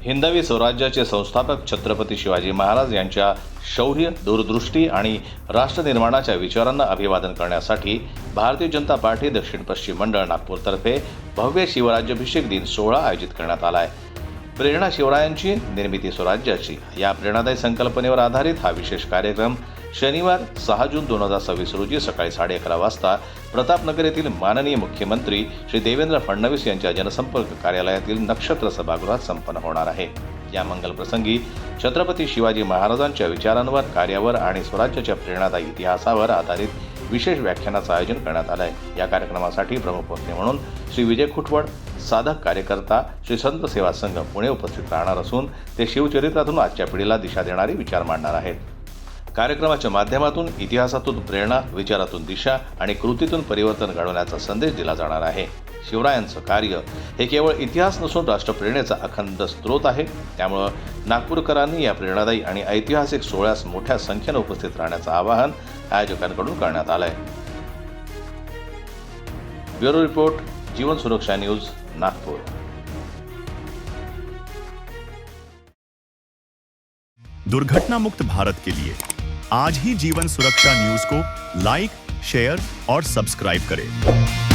हिंदवी स्वराज्याचे संस्थापक छत्रपती शिवाजी महाराज यांच्या शौर्य, दूरदृष्टी आणि राष्ट्रनिर्माणाच्या विचारांना अभिवादन करण्यासाठी भारतीय जनता पार्टी दक्षिण पश्चिम मंडळ नागपूरतर्फे भव्य शिवराज्याभिषेक दिन सोहळा आयोजित करण्यात आला आहे. प्रेरणा शिवरायांची, निर्मिती स्वराज्याची या प्रेरणादायी संकल्पनेवर आधारित हा विशेष कार्यक्रम शनिवार 6 जून 2026 रोजी सकाळी 11:30 वाजता प्रतापनगर येथील माननीय मुख्यमंत्री श्री देवेंद्र फडणवीस यांच्या जनसंपर्क कार्यालयातील नक्षत्र सभागृहात संपन्न होणार आहे. या मंगल प्रसंगी छत्रपती शिवाजी महाराजांच्या विचारांवर, कार्यावर आणि स्वराज्याच्या प्रेरणादायी इतिहासावर आधारित विशेष व्याख्यानाचं आयोजन करण्यात आलं आहे. या कार्यक्रमासाठी प्रमुख वक्ते म्हणून श्री विजय खुटवड, साधक कार्यकर्ता श्री संत सेवा संघ पुणे उपस्थित राहणार असून ते शिवचरित्रातून आजच्या पिढीला दिशा देणारी विचार मांडणार आहेत. कार्यक्रमाच्या माध्यमातून इतिहासातून प्रेरणा, विचारातून दिशा आणि कृतीतून परिवर्तन घडवण्याचा संदेश दिला जाणार आहे. शिवरायांचं कार्य हे केवळ इतिहास नसून राष्ट्रप्रेरणेचा अखंड स्रोत आहे. त्यामुळे नागपूरकरांनी या प्रेरणादायी आणि ऐतिहासिक सोहळ्यास मोठ्या संख्येने उपस्थित राहण्याचं आवाहन आयोजकांकडून करण्यात आलं आहे. ब्युरो रिपोर्ट, जीवन सुरक्षा न्यूज, नागपूर. दुर्घटना मुक्त भारत के लिए आज ही जीवन सुरक्षा न्यूज को लाइक, शेयर और सब्सक्राइब करें.